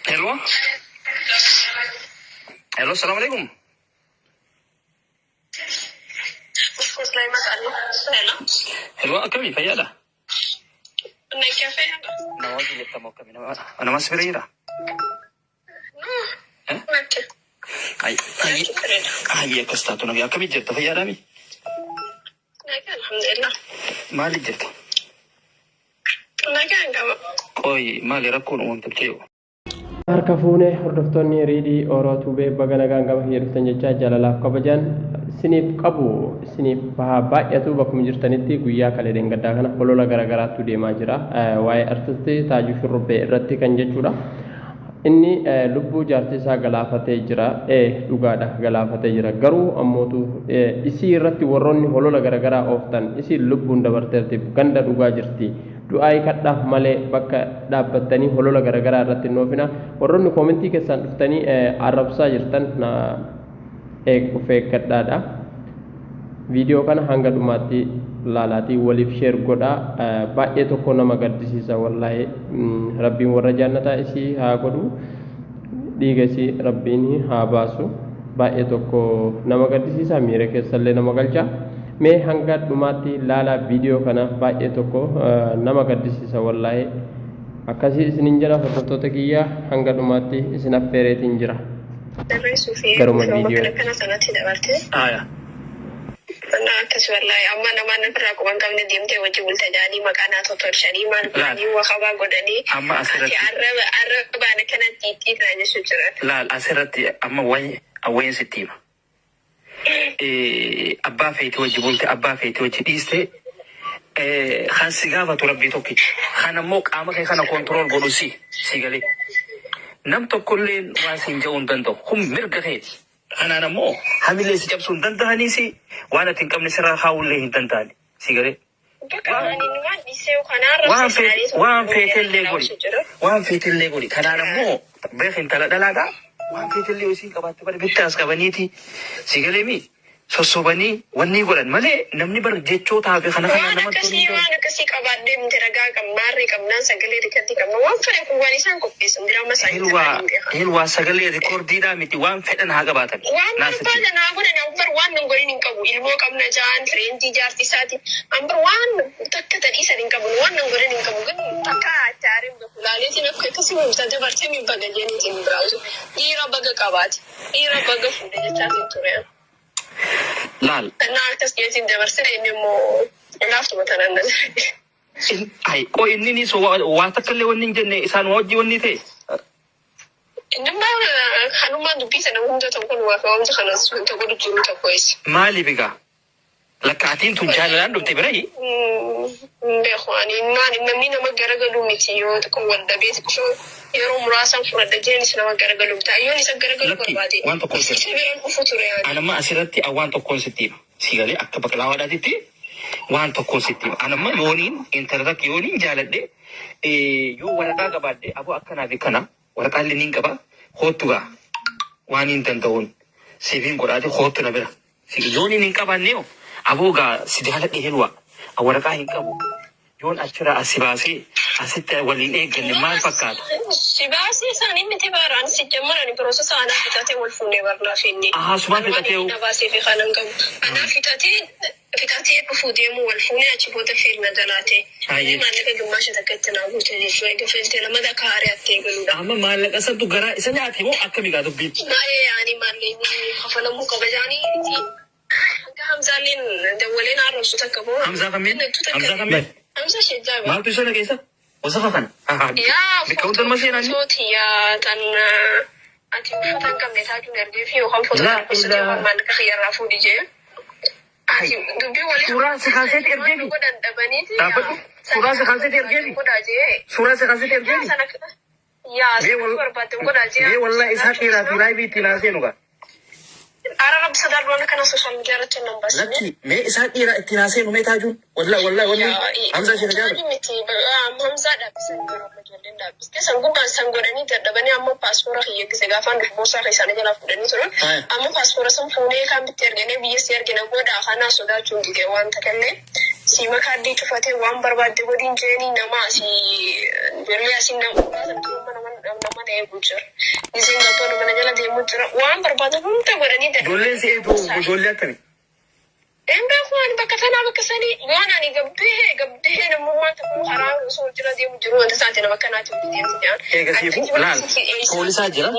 Hello. Hello, assalamualaikum. Hello, kami fayyada. Nawaji littamu kami ana masbirira. Ay kastatu nabi kami jirta fayyada mi. Alhamdulillah. Mali jirta. Koi mali rakun wanta keyo. Harka fuune hordoftoonni riidii Oromoo Tubee baga nagaan gama hir'iftan jechaa jaalalaaf kabajan siniif qabu siniif baay'atu bakkuma jirtanitti guyyaa kaledeen gaddaa kana holola garagaraatu deemaa jira waa'ee artistii Taajuu Shurrubbee irratti kan jechuudha. Inni lubbuu jaartii isaa galaafatee jira dhugaadha galaafatee jira garuu ammootu isii irratti warroonni holola garagaraa ooftan isii lubbuun dabarteerti ganda dhugaa jirti. Du'aayi kadhaaf malee bakka dhaabbattanii holola garagaraa irratti noofina warroonni koomentii keessaan dhuftanii arrabsaa jirtan of eeggadhaadha. Viidiyoo kana hanga dhumaatti laalaatii waliif sheer godhaa baay'ee tokko nama gaddisiisa wallaahi rabbiin warra jannataa isii haa godhu dhiiga isii rabbiin haa baasu baay'ee tokko nama gaddisiisa miira keessallee nama galcha. Mee hanga dhumaatti laala viidiyoo kana baay'ee tokko nama gaddisiisa wallaahi akkasii isinin jira hordoftoota kiyya hanga dhumaatti isin affeereetiin jira. Garuma viidiyoo kana sanatti dabarte. Akkas wallahi amma namaan irraa quban qabne deemtee wajji bultajaanii maqaanaa totolchanii maal godhanii wakabaa godhanii amma asirratti arrabaan kanatti itti jechuu jira. Laal asirratti amma wayii sitti hima. Abbaa feeti wajji bulte abbaa feeti wajji dhiiste kan si gaafatu rabbii tokkichi kan ammoo qaama kee kana kontirool godhu si galee nam tokkollee waa siin jedhuu hin danda'u kun mirga keeti. Kanaan ammoo hamilee si cabsuu hin danda'aniisi waan ati hin qabne sirraa haawullee hin danda'ani si galee. Waan feetillee godhi kanaan ammoo beek intala dhalaadhaa waan feetillee osii qabaatte bara bittaas qabaniiti si galee mi sossobanii wanni godhan malee namni bar jechoo taa'e kana waan akkasii qabaadde miti ragaa qabnaarree qabnaan sagalee rikkatti qabna waan fedhe kun waan isaan qopheessan dirama hilwaa sagalee rikoordiidhaa miti waan fedhan haa qabaatan. Waan barbaadan haa godhan ambar waan nun godhin hin qabu ilmoo qabna ja'an fireentii jaartii isaati ambar waan takka tadhiisan hin qabu waan nun godhin hin qabu gan takka achaariin bakulaaleetiin akka akkasii humsa dabartee mi baga jeniitiin biraasu dhiira baga qabaati dhiira baga fuudhe jechaatiin ture. Laal. Nah, atas dia cinta bersih ini mau nafsu makanan dan. Ay, kok ini nih so watak kelewan ninjene isan wajib wanita. Ini mah Hanuman tuh bisa namun tuh kan wakam tuh kan untuk kudu juru tuh kuis. Mali bega. Lakatin tuh jalan dong teberai. Behwani, ini nama gara-gara mitiyo tuh kan wanda besi kuso. Yeroo muraasan fudhadha jeenis nama garagaluuf ta'a. Yoon isa garagalu barbaade. Waan tokkoon sirrii. Sibiraan kufu ture yaadu. Anamma asirratti waan tokkoon sitti hima. Si galee akka baklaawaadhaatitti waan tokkoon sitti hima. Anamma yooniin intarratti yooniin jaaladhe yoo waraqaa qabaadhe aboo akkanaa fi kana waraqaa illee niin qaba. Hoottu gaa waan hin danda'uun siifin godhaate hoottu na bira. Yooniin hin qabaanne yoo aboo gaa si jaaladhe helwa waraqaa hin qabu. Yoon achirraa asi baasee asitti waliin eegganne maal fakkaata? Si baasee isaanii miti baaraan si jammarani piroosa aanaa fixatee wal fuunee barnaaf inni. Sumaan fixatee hoo? Na baasee fi kanan qabu. Anaa fixatee dhufuu deemu wal fuunee achi booda feerna jalaatee. Inni maallaqa gimmaasha takkatti naa guute jechuudha. Egaa feeltee lamada kaarii attee galuudha. Amma maallaqa santu garaa isa nyaate moo akkami gaa dubbiin? Baay'ee yaani maallaqni kafalamuu qaba jaanii. Hamzaaleen dawaleen arrabsu takka moo? Hamzaa kameen? Hamzaa kameen? Hamza shejjaba. Maaltu isa dhageessa? Wasafa kana? Yaa Bikka ma seenaani? footi yaa tan ati uffata hin qabne taatuun ergee fi yookaan foto gosoota yookaan maallaqa fayyarraa fuudhi jee. Dubbii waliin Suuraa si kaaseeti ergee fi? godhan dhabaniiti. Dhaabbatu? Suuraa si kaaseeti ergee fi? Godhaa jee. Suuraa si kaaseeti ergee fi? Yaa si barbaadde godhaa jee. Mee wallaa isaa dhiiraa fi raaybii itti naaseenu gaa. Arab sadarboon kana social media irratti nan baasne. Lakki mee isaa dhiiraa itti naaseenu mee taajuun? Wallaa Hamza ishee jaala. Hamza dhaabbisan yeroo ijoolleen dhaabbiste san gubbaan san godhanii dadhabanii amma paaspoora kiyya gise gaafaan dhufu boorsaa keessanii jalaa fuudhanii turan. Amma paaspoora san fuudhee kan bitti erganii biyya si ergina booda kanaa sodaachuun dide waan takallee siima kaardii cufatee waan barbaadde godhiin jeenii nama asii birrii asiin nama ta'ee jira. Isiin gabboon mana jala deemuu jira. Waan barbaadan hunda godhanii dadhabanii. Ijoolleen si eedu ijoollee akkamii? Embee kun bakka tanaa bakka sanii waan ani gabbee namummaa tokko karaa osoo jira deemu jiru wanta isaati nama akkanaati hundi deemti jedhan. Eegasiifu laal poolisaa jira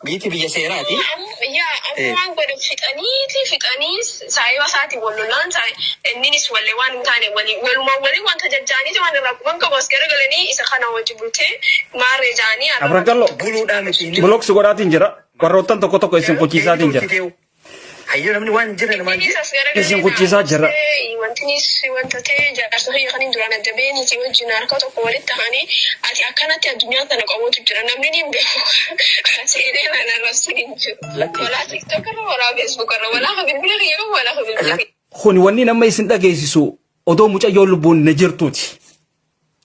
biiti biyya seeraati. Amma waan godhan fixanii saayiba isaati wallolaan inninis wallee waan hin taane walumaa walii wanta jajjaaniiti waan irraa quban qabu as garagalanii isa kana wajji bultee maarree jaanii. Afragallo Buluudhaan miti. bloksu godhaatiin jira. Warroottan tokko isin qochiisaatiin jira. Hayyo namni waan hin jirre namaan Isin kuchiisaa jira. Wantinis wanta ta'e jaarsa hiyya kan hin duraan adda beeniiti wajjin harka tokko walitti ta'anii ati akkanatti addunyaa tana qabuutu jira namni ni beeku. Seenee mana rasu hin jiru. Walaa tiktok irra walaa feesbuuk irra walaa bilbila kiyya walaa bilbila kiyya. Kuni wanni nama isin dhageessisu odoo mucayyoo lubbuun na jirtuuti.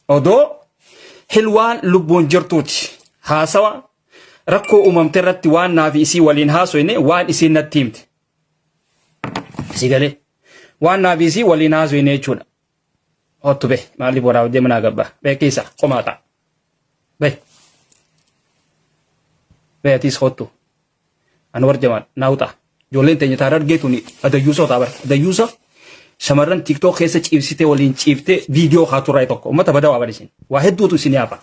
Odoo hilwaan lubbuun jirtuuti. Haasawa rakkoo uumamte irratti waan naaf isii waliin haasoyne waan isiin natti himte. Sigale waan naaf isii waliin haasoyne jechuudha. Hottu be maaliif waraa hojii manaa gabba beekiisa qomaata. Beetis hottu. Anwar Jamal naawuta. Ijoolleen teenya taara argeetuni adayyuusa otaa bara. Adayyuusa shamarran TikTok keessa ciibsitee waliin ciiftee viidiyoo haaturaa tokko uummata badaa waa barisin. Waa hedduutu isin yaafa.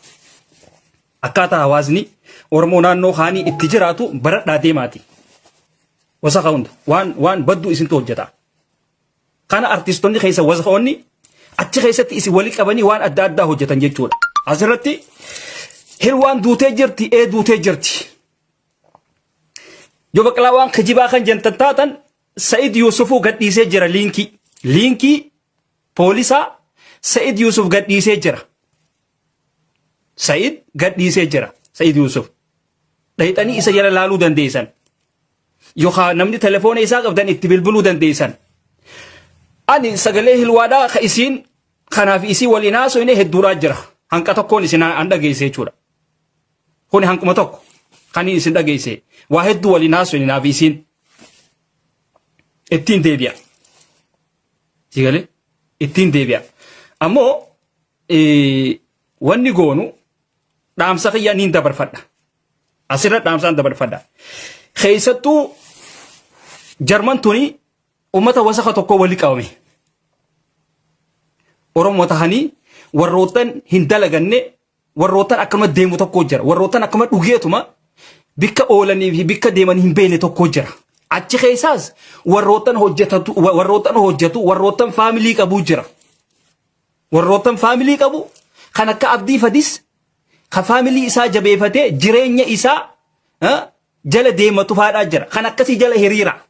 Akkaataa hawaasni Oromoo naannoo haanii itti jiraatu baradhaa deemaati. Wasaqa hunda waan badduu isintu hojjeta. Kana artistoonni keessa wasaqoonni achi keessatti isin walii qabanii waan adda addaa hojjetan jechuudha. Asirratti hilwaan duutee jirti duutee jirti. Yoo baqlaa waan kijibaa kan jentan taatan Sa'id Yuusufuu gadhiisee jira liinkii poolisaa Sa'id Yuusuf gadhiisee jira. Sa'id gadhiisee jira. Sa'id Yuusuf. Dhayxanii isa jala laaluu dandeessan. Yookaan namni telefoona isaa qabdan itti bilbiluu dandeessan. Ani sagalee hilwaadhaa ka isiin kanaaf isii waliin haasofne hedduudhaa jira. Hanqa tokkoon isin an dhageesse jechuudha. Kuni hanquma tokko kan isin dhageesse. Waa hedduu waliin haasofne naaf isiin ittiin deebi'a. Sigalee ittiin deebi'a. Ammoo wanni goonu dhaamsa kiyyaa niin dabarfadha. Asirra dhaamsaan dabarfadha. Keessattuu Jarman tuni ummata wasaqa tokko wali qabame. Oromoo tahanii warrootan hin dalaganne warrootan akkama deemu tokko jira. Warrootan akkama dhugeetuma bikka oolanii fi bikka deeman hin beene tokko jira. Achi keessaas warrootan hojjetu warrootan faamilii qabu jira. Warrootan faamilii qabu kan akka Abdii Fadis ka faamilii isaa jabeeffatee jireenya isaa jala deematu faadhaa jira. Kan akkasii jala hiriira.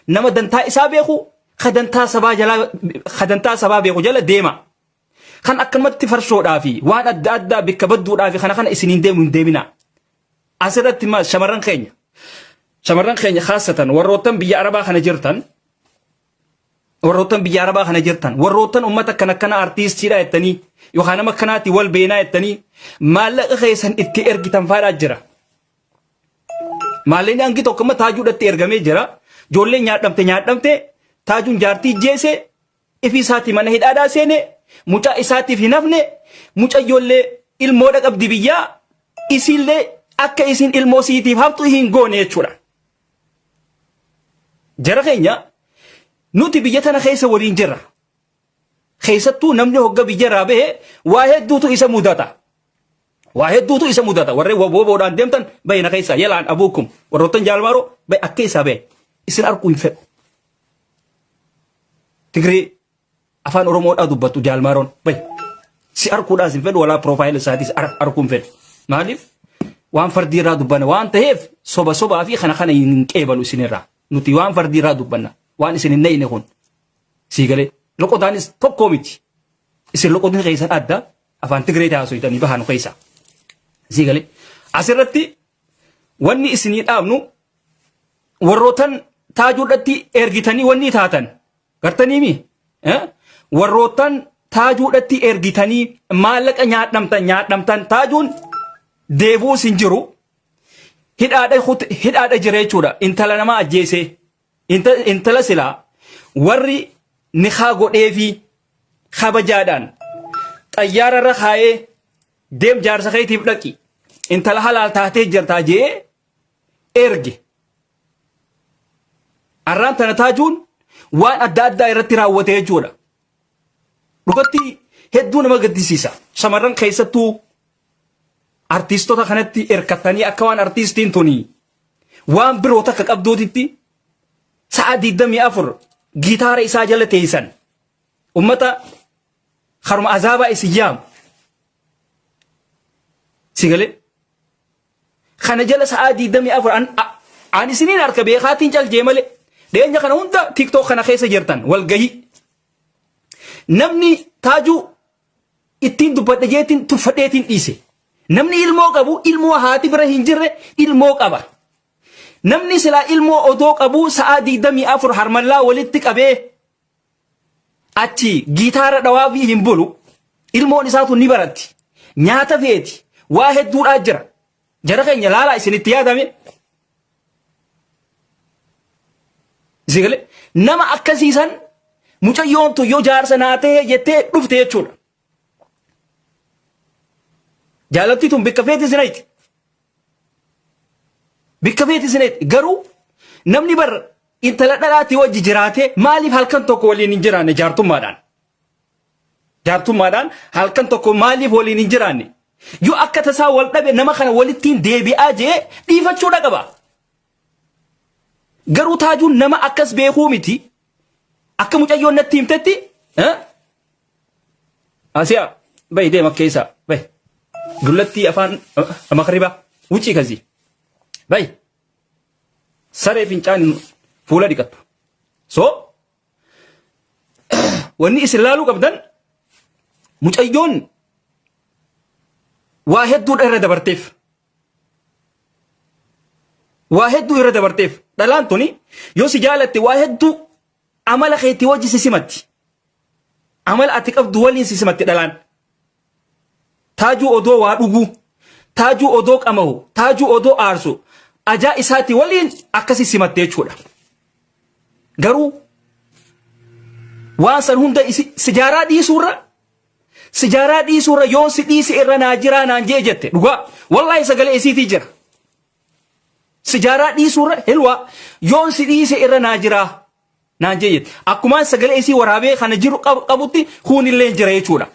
Nama dantaa isaa beeku kadantaa sabaa beeku jala deema. Kan akkanumatti farshoodhaa fi waan adda addaa bikka badduudhaa fi kana isiniin deemu hin deemina. Asirratti maal shamarran keenya khaasatan warrootan biyya Arabaa kana jirtan warrootan ummata akkana artiistiidha jettanii yookaan nama akkanaatti wal beenaa jettanii maallaqa keessan itti ergitan faadhaa jira. Maallaqni hangi tokko taajuudhatti ergamee jira. Ijoolleen nyaadhamte taajuun jaartii jeese ifi isaati mana hidhaadhaa seene mucaa isaatiif hin hafne mucaa ijoollee ilmoodha qabdi biyyaa isiillee akka isin ilmoo siitiif haftu hin goone jechuudha. Jara keenya nuti biyya tana keessa waliin jirra. Keessattuu namni hogga biyya irraa bahe waa hedduutu isa mudata. Warreen woboodhaan deemtan bayna keessa yalaan abuukum warroottan jaalmaaroo bay akka isaa bahe. Isin arguu hin fedhu. Tigree afaan Oromoodhaa dubbattu jaalmaaroon bay si arguudhaas hin fedhu walaa piroofaayila isaatis arguu hin fedhu. Maaliif waan fardii irraa dubbanna waan ta'eef sobaa fi kana hin qeebalu isinirraa. Nuti waan fardii irraa dubbanna waan isin hin na'ine kun siigalee loqotaanis tokkoo miti. Isin loqotiin keessan adda afaan Tigree taasisanii bahanu keessa siigalee asirratti wanni isinii dhaabnu warrootan taajuudhatti ergitanii wanni taatan gartaniimi warrootan taajuudhatti ergitanii maallaqa nyaadhamtan taajuun deebuu sin jiru hidhaadha jira jechuudha. Intala nama ajjeese intala silaa warri nikaa godhee fi kabajaadhaan xayyaararra kaayee deem jaarsa keetiif dhaqi intala halaal taatee jirtaa jee erge. Arraan tana taajuun waan adda addaa irratti raawwatee jechuudha. Dhugatti hedduu nama gaddisiisa. Shamarran keessattuu artiistota kanatti erkattanii akka waan artiistiin tuni waan biroo takka qabduutitti sa'a 24 gitaara isaa jala teessan ummata haruma azaabaa isin yaamu. Sigale kana jala sa'a 24 an isiniin harka beekaatiin caljee malee deenya kana hunda TikTok kana keessa jirtan walgahii namni taajuu ittiin dubbadhe jeetiin tuffadheetiin dhiise. Namni ilmoo qabu ilmoo haati bira hin jirre ilmoo qaba. Namni silaa ilmoo odoo qabu sa'a 24 harmallaa walitti qabee achi gitaara dhawaa fi hin bulu ilmoon isaatu ni baratti. Nyaata feeti waa hedduudhaa jira. Jara keenya laalaa isinitti yaadame. Sigale nama akkasiisan mucayyoon tu yoo jaarsa naatee jettee dhufte jechuudha. Jaalatti tun bikka feeti sinayti. Bikka feeti sinayti. Garuu namni bar intala dhalaatti wajji jiraate maaliif halkan tokko waliin hin jiraanne jaartummaadhaan. Jaartummaadhaan halkan tokko maaliif waliin hin jiraanne. Yoo akka tasaa wal dhabe nama kana walittiin deebi'aa jee dhiifachuudha qaba. Garuu taajuun nama akkas beekuu miti. Akka mucayyoon natti himtetti. Asiyaa bayi deema keessaa bayi. Dullatti afaan makriba wucii kazi. Bayi. Saree fincaan fuula dhiqattu. So wanni isin laaluu qabdan mucayyoon waa hedduu irra dabarteef. Waa hedduu irra dabarteef. Dhalaan tuni yoo si jaalatte waa hedduu amala keetti wajji si simatti. Amala ati qabdu waliin si simatti dhalaan. Taajuu odoo waa dhuguu, taajuu odoo qamahu, taajuu odoo aarsu, ajaa isaati waliin akkasi simattee jechuudha. Garuu waan san hunda sijaaraa dhiisuurra yoo si dhiisi irra naa jiraa naan jee jette dhugaa wallahi sagalee isiitii jira. Sijaaraa dhiisuurra hilwa yoo si dhiisi irra naa jiraa naan jee jette. Akkumaan sagalee isii waraabee kana jiru qabutti huunillee jira jechuudha.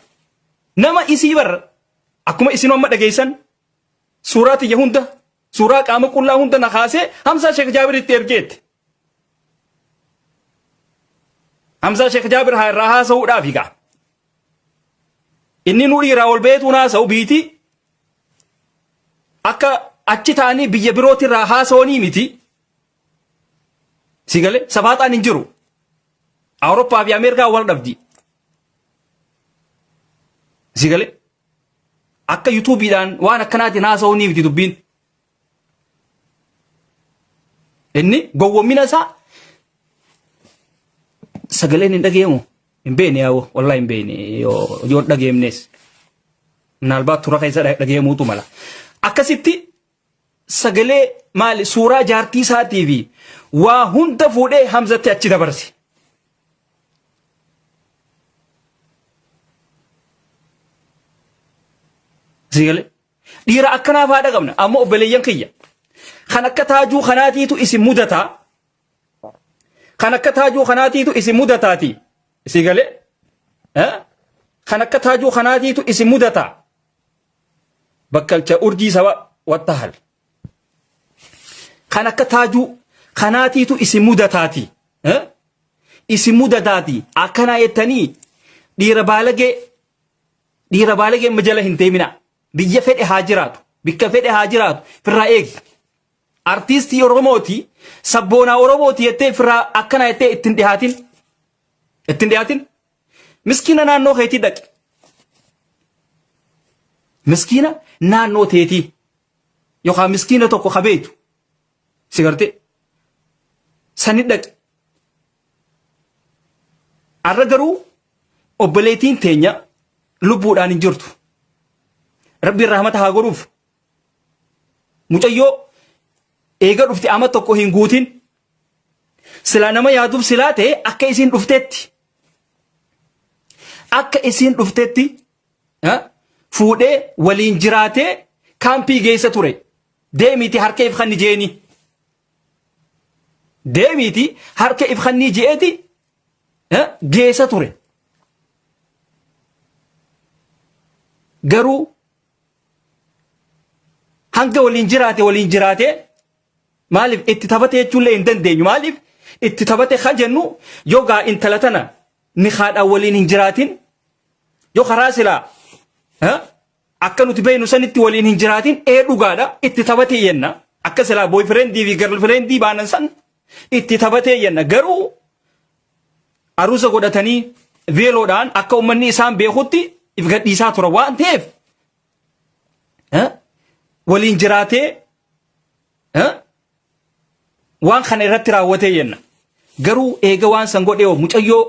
Nama isii barra akkuma isin amma dhageessan suuraa tiyya hunda suuraa qaama qullaa hunda na kaasee Hamzaa Sheekh Jaabiritti ergeette. Hamzaa Sheekh Jaabir irraa haasa'uudhaaf higaa. Inni nu dhiiraa ol beetuu haasa'u biiti akka achi taanii biyya birooti irraa haasa'anii miti. Sigale safaaxaan hin jiru. Awurooppaa fi Ameerikaa wal dhabdi. Sigale akka yuutuubiidhaan waan akkanaatiin haasa'uu miti dubbiin. Inni gowwoomina isaa sagaleen hin dhageemu. Hin beekne yaa'u wallahi hin beekne yoo dhageemnes. Naalbaat tura keessa dhageemuutu mala. Akkasitti sagalee maali suuraa jaartii isaatii fi waa hunda fuudhee Hamzatti achi dabarse. Sigale dhiira akkanaaf haadha qabna ammoo obboleeyyan kiyya kan akka taajuu kanaatiitu isin mudataa kan akka taajuu kanaatiitu isin mudataati sigale kan akka taajuu kanaatiitu isin mudataa bakkalcha urjii saba wattahal kan akka taajuu kanaatiitu isin mudataati isin mudataati akkanaa jettanii dhiira baalagee majala hin deemina. Biyya fedhe haa jiraatu, bikka fedhe haa jiraatu, firraa eegi. Artiistii Oromooti, sabboonaa Oromooti jettee firraa akkana jettee ittiin dhihaatin. Ittiin dhihaatin. Miskiina naannoo keetii dhaqi. Miskiina naannoo teetii. Yookaan miskiina tokko kabeetu. Sigartee. Sani dhaqi. Arra garuu obboleettiin teenya lubbuudhaan hin jirtu. Rabbi rahmata haa godhuuf. Mucayyoo eega dhufte ama tokko hin guutin. Silaa nama yaaduuf silaa ta'e akka isin dhuftetti. Akka isin dhuftetti fuudhee waliin jiraatee kaampii geessa ture deemiti harka ifkanni jeeni deemiti harka ifkanni jeeti geessa ture garuu hanga waliin jiraate maaliif itti taphate jechuullee hin dandeenyu maaliif itti taphate kan jennu yogaa intala tana ni haadha waliin hin jiraatin yoo karaa silaa akka nuti beenu sanitti waliin hin jiraatin dhugaadha itti taphate yenna akka silaa boyfriendii fi girlfriendii baanan san itti taphate yenna garuu aruusa godhatanii veeloodhaan akka ummanni isaan beekutti if gadhiisaa tura waan ta'eef waliin jiraatee waan kana irratti raawwatee yenna garuu eega waan san godhee mucayyoo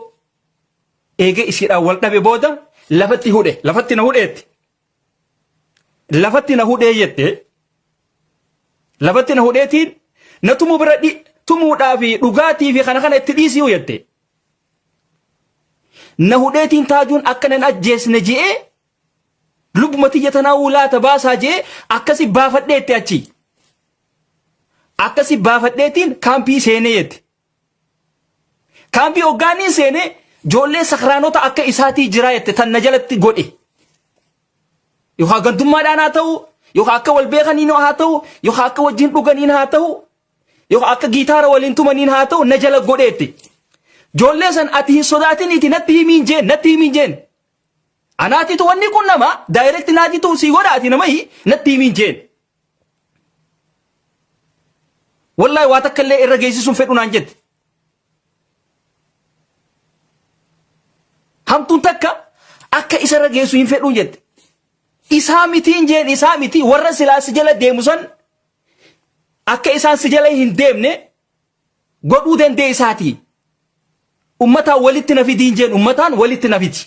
eega isiidhaan wal dhabe booda lafatti na hudheetti lafatti na hudhee jette lafatti na hudheetiin na tumu bira tumuudhaa fi dhugaatii fi kana itti dhiisii jette na hudheetiin taajuun akka nan ajjeesne je'ee lubbuma tiyya tanaa ulaata baasaa je'ee akkasi baafadheetti achi akkasi baafadheetiin kaampii seenee jette kaampii hoggaaniin seenee joollee sakraanota akka isaatii jiraa jette tan na jalatti godhe yookaan gandummaadhaan haa ta'u yookaan akka wal beekaniin haa ta'u yookaan akka wajjin dhuganiin haa ta'u yookaan akka gitaara waliin tumaniin haa ta'u na jala godheetti joollee san ati hin sodaatiniiti natti himiin jeen anaatitu wanni kun nama daayirekti naatitu sii godhaati namayi natti himiin jeen wallahi waa takka illee irra geessisuun fedhu naan jette hamtuun takka akka isa irra geessu hin fedhuun jette isaa mitiin jeen isaa miti warra silaa si jala deemu san akka isaan si jala hin deemne godhuu dandee isaati ummataan walitti na fidiin jeen ummataan walitti na fiti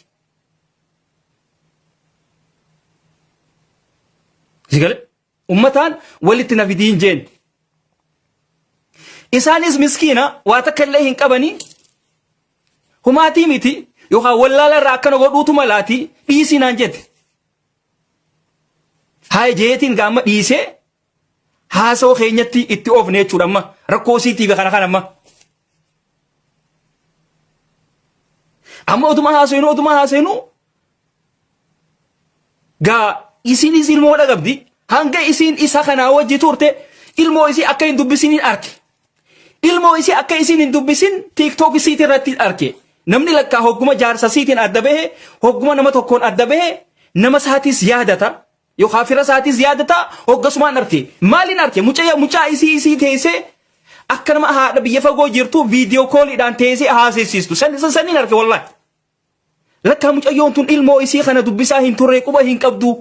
sigale ummataan walitti na fidiin jeen isaanis miskiina waa takka illee hin qabanii humaatii miti yookaan wallaala irraa akkana godhuutu malaati dhiisii naan jette haa jeetiin gaamma dhiisee haasoo keenyatti itti oofne jechuudha amma rakkoo siitii fi kana amma otuma haasofnu gaa isinis ilmoo dhagabdi hanga isiin isa kanaa wajji turte ilmoo isii akka hin dubbisiniin arke ilmoo isii akka isiin hin dubbisin tiktok isiitii irratti arke namni lakkaa hogguma jaarsa siitiin adda bahe hogguma nama tokkoon adda bahe nama saatis yaadata yookaan fira saatis yaadata hoggasumaan arke maaliin arke mucaa isii teessee akka nama haadha biyya fagoo jirtu viidiyoo kooliidhaan teessee haasessistu saniin arke wallahi lakkaa mucayyoon tun ilmoo isii kana dubbisaa hin turre quba hin qabdu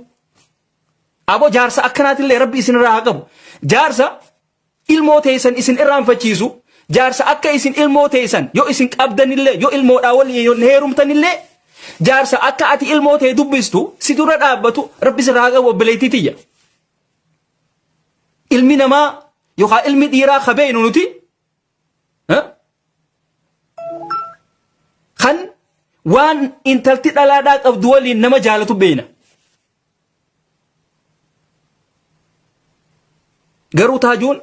abo jaarsa akkanaatillee rabbi isin irraa haa qabu jaarsa ilmoo teessan isin irraanfachiisu jaarsa akka isin ilmoo teessan yoo isin qabdanillee yoo ilmoodhaa waliin heerumtanillee jaarsa akka ati ilmoo tee dubbistu si dura dhaabbatu rabbi isin irraa haa qabu obboleettii tiyya ilmi namaa yookaan ilmi dhiiraa kabeenu nuti kan waan intalti dhalaadhaa qabdu waliin nama jaalatu beena garuu taajuun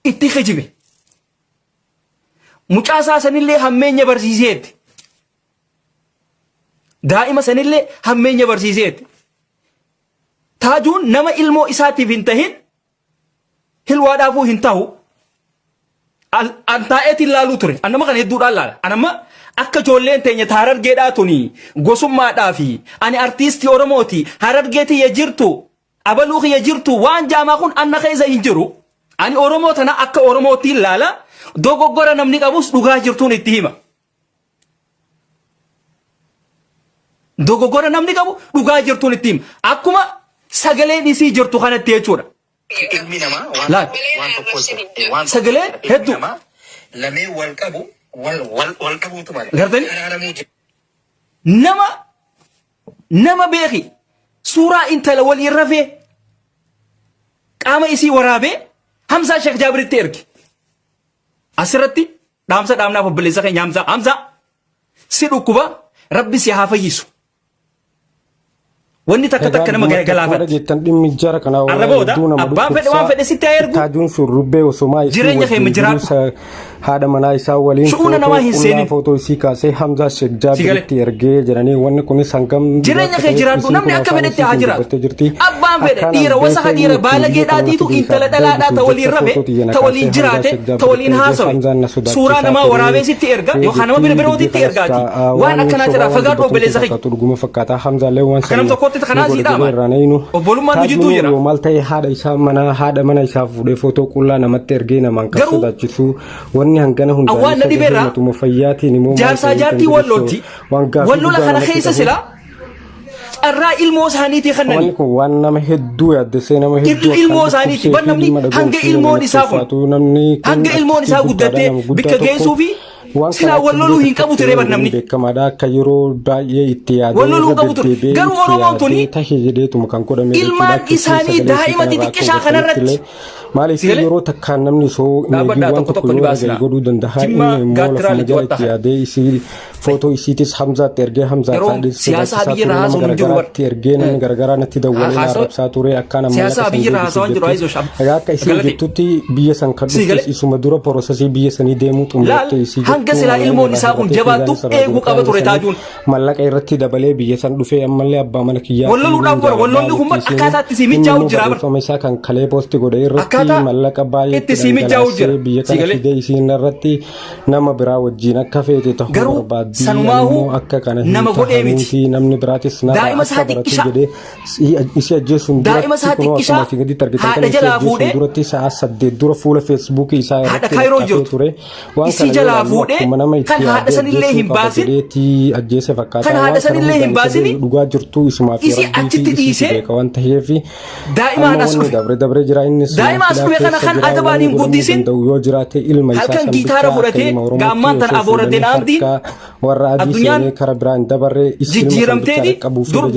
itti kijibe mucaa isaa sanillee hammeenya barsiiseetti daa'ima sanillee hammeenya barsiiseetti taajuun nama ilmoo isaatiif hin tahin hilwaadhaafuu hin tahu an taa'eetiin laaluu ture an nama kana hedduudhaan laala anamma akka ijoolleen teenya Harargeedhaa tuni gosummaadhaa fi ani artiistii Oromooti Harargeetii ya jirtu abaluu ya jirtu waan jaamaa kun anna keessa hin jiru ani Oromoo tana akka Oromootiin laala dogoggora namni qabus dhugaa jirtuun itti hima dogoggora namni qabu dhugaa jirtuun itti hima akkuma sagaleen isii jirtu kanatti jechuudha ilmi namaa waan tokko sagaleen hedduu lamee wal qabu wal qabuutu malee gartanii nama beeki suuraa intala waliin rafee qaama isii waraabee Hamzaa Sheekh Jaabiritti erge asirratti dhaamsa dhaamnaaf obboleessa keenya Hamzaa si dhukkuba rabbi si haa fayyisu wanni takka takka nama galaafata. Jettan dhimmi jara kana Arrabooda abbaan fedhe waan fedhe sitti ergu. Taajuun sun rubbee osoo jireenya keenya jiraatu. haadha manaa isaa waliin Shu'uuna namaa hin seenin. footoo isii kaasee Hamzaa Sheek Jaabiitti ergee jedhanii wanni kunis hangam jireenya kee jiraadhu namni akka fedhetti haa jiraatu. Abbaan fedhe dhiira wasaqa dhiira baala geedhaatiitu intala dhalaadhaa ta waliin rafe ta waliin jiraate ta waliin haasawe suuraa namaa waraabee sitti erga yookaan nama bira birootitti ergaati waan akkanaatidha fagaadhu obboleessa kee. Dhuguma fakkaata Hamzaallee waan Akkanam tokkotti kanaa siidhaama obbolummaan nujituu jira. Maal ta'e haadha mana isaa fuudhee footoo qullaa namatti ergee namaan kan sodaachisu wanni hangana hundaan awwaan na dhibeerraa jaarsaa jaartii wallootti wallola kana keessa silaa carraa ilmoo isaaniitii kannani waan nama hedduu yaaddesee nama hedduu ilmoo isaaniiti ban namni hanga ilmoon isaa kun hanga ilmoon isaa guddattee bikka geessuu fi silaa walloluu hin qabu ture ban namni beekamaadha akka yeroo baay'ee itti yaadee walloluu qabu ture garuu oromoon tuni ilmaan isaanii daa'ima xixiqqishaa kanarratti maaliif yeroo takkaan namni soo waan tokko yoo godhuu danda'a inni moola itti yaadee isii footoo isiitis Hamzaatti ergee Hamzaatti siyaasa biyya raasoo hin jiru itti ergee namni garagaraa natti dawwalee arrabsaa ture akkaan amma siyaasa biyya raasoo hin jiru aizo sham akka isiin jettutti biyya san kan dhufte isuma dura porosesii biyya sanii deemuu xumurte isii hanga silaa ilmoon isaa kun jabaattu eeguu qaba ture taajuun mallaqa irratti dabalee biyya san dhufee ammallee abbaa mana kiyyaa walloluudhaaf bara wallolli kun akkaataatti si mijaa'u jira bara isaa kan kalee poosti godhe irratti mallaqa baay'ee itti si mijaa'u jira biyya kana fidee isiin irratti nama biraa wajjin akka feete ta'uu barbaaddi sanumaahu nama godhee miti namni biraatis daa'ima isaa xiqqishaa isi ajjeesuun daa'ima isaa xiqqishaa haadha jalaa fuudhee duratti sa'a 8 dura fuula feesbuukii isaa haadha kaayiroo jirtu isii jalaa fuudhee kan haadha sanillee hin baasin ajjeese fakkaata kan haadha sanillee hin baasin dhugaa jirtu isumaaf isii achitti dhiisee waan ta'eef daa'imaan as dhufe dabre jira innis daa'ima as dhufe kana kan adabaan hin guddisin yoo jiraate ilma isaa halkan gitaara fudhatee gaammaan tan abooratee naamtiin warra adii seenee kara biraan dabarre jijjiiramteeti